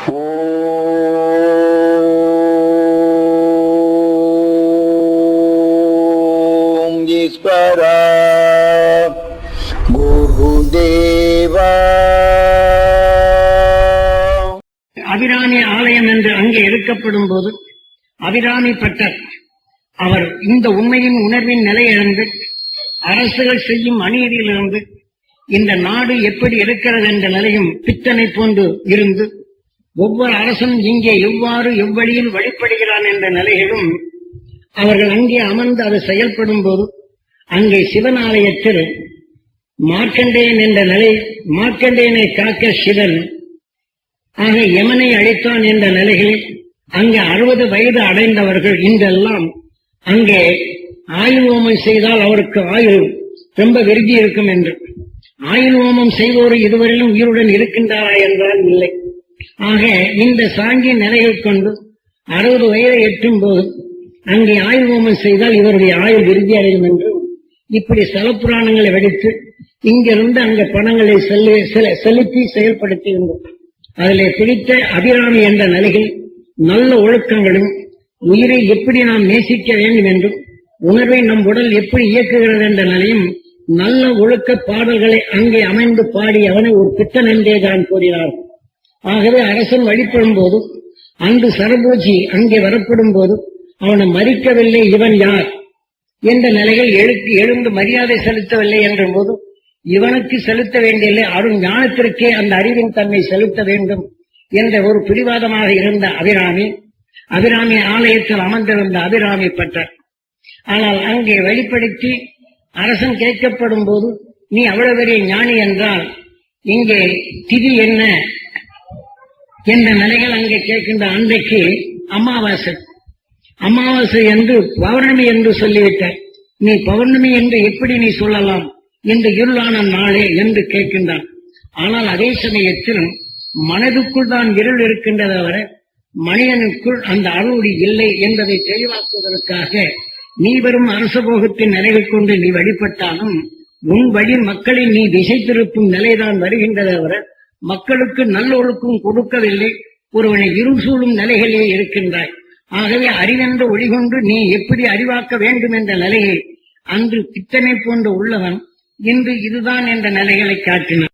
ஓம் ஈஸ்வரா குருதேவா. அபிராமி ஆலயம் என்று அங்கே எடுக்கப்படும் போது அபிராமி பட்டர் அவர் இந்த உண்மையின் உணர்வின் நிலையிலிருந்து அரசுகள் செய்யும் அநீதியிலிருந்து இந்த நாடு எப்படி இருக்கிறது என்ற நிலையும் பித்தனை போன்று இருந்து ஒவ்வொரு அரசும் இங்கே எவ்வாறு எவ்வழியில் வழிபடுகிறான் என்ற நிலையிலும் அவர்கள் அங்கே அமர்ந்து அது செயல்படும் போது அங்கே சிவன் ஆலயத்தில் மார்க்கண்டேயன் என்ற நிலை, மார்க்கண்டேயனை காக்க சிவன் ஆக யமனை அழைத்தான் என்ற நிலைகளில் அங்கே 60 வயது அடைந்தவர்கள் இன்றெல்லாம் அங்கே ஆயுள் ஹோமம் செய்தால் அவருக்கு ஆயுள் ரொம்ப விருதி இருக்கும் என்று. ஆயுள் ஹோமம் செய்வோர் இதுவரையிலும் உயிருடன் இருக்கின்றாரா என்றால் இல்லை. ஆக இந்த சாங்கிய நிலையை கொண்டு 60 வயதை எட்டும் போது அங்கே ஆயுள் ஹோமம் செய்தால் இவருடைய ஆயுள் விருதி அடையும் என்று இப்படி ஸ்தல புராணங்களை வெடித்து இங்கிருந்து அங்க பணங்களை செலுத்தி செயல்படுத்தி இருந்தோம். அதிலே பிடித்த அபிராமி என்ற நிலையில் நல்ல ஒழுக்கங்களும் உயிரை எப்படி நாம் நேசிக்க வேண்டும் என்றும் உணர்வை நம் உடல் எப்படி இயக்குகிறது என்ற நிலையும் நல்ல ஒழுக்க பாடல்களை அங்கே அமைந்து பாடி அவனை ஒரு பித்தன் என்றே தான் கூறினார். ஆகவே அரசன் வழிபடும் போது அன்று சரபோஜி அங்கே வரப்படும் போது அவனை மறிக்கவில்லை, இவன் யார் என்ற நிலையில் எழுந்து மரியாதை செலுத்தவில்லை என்ற போது இவனுக்கு செலுத்த வேண்டிய அருண் ஞானத்திற்கே அந்த அறிவின் தன்மை செலுத்த வேண்டும் என்ற ஒரு பிடிவாதமாக இருந்த அபிராமி ஆலயத்தில் அமர்ந்திருந்த அபிராமி பட்டர். ஆனால் அங்கே வெளிப்படுத்தி அரசன் கேட்கப்படும் போது நீ அவ்வளவு பெரிய ஞானி என்றால் இங்கே திதி என்ன என்ற நிலைகள் அங்கே கேட்கின்ற அன்றைக்கு அமாவாசை என்று பௌர்ணமி என்று சொல்லிவிட்டார். நீ பௌர்ணமி என்று எப்படி நீ சொல்லலாம் இந்த இருளான நாளே என்று கேட்கின்றான். ஆனால் அதே சமயத்தில் மனதுக்குள் தான் இருள் இருக்கின்றதை தவிர மனிதனுக்குள் அந்த அருளொளி இல்லை என்பதை தெளிவாக்குவதற்காக நீ வரும் அரச போகத்தின் நிலையை கொண்டு நீ வழிபட்டாலும் உன் வழி மக்களை நீ திசை திருப்பும் நிலைதான் வருகின்றதை தவிர மக்களுக்கு நல்லொழுக்கும் கொடுக்கவில்லை. ஒருவனை இருசூழும் நிலைகளே இருக்கின்றாய். ஆகவே அறிவென்ற ஒளிகொண்டு நீ எப்படி அறிவாக்க வேண்டும் என்ற நிலையை அன்று பித்தனை போன்று உள்ளவன் இன்று இதுதான் என்ற நிலைகளை காட்டினான்.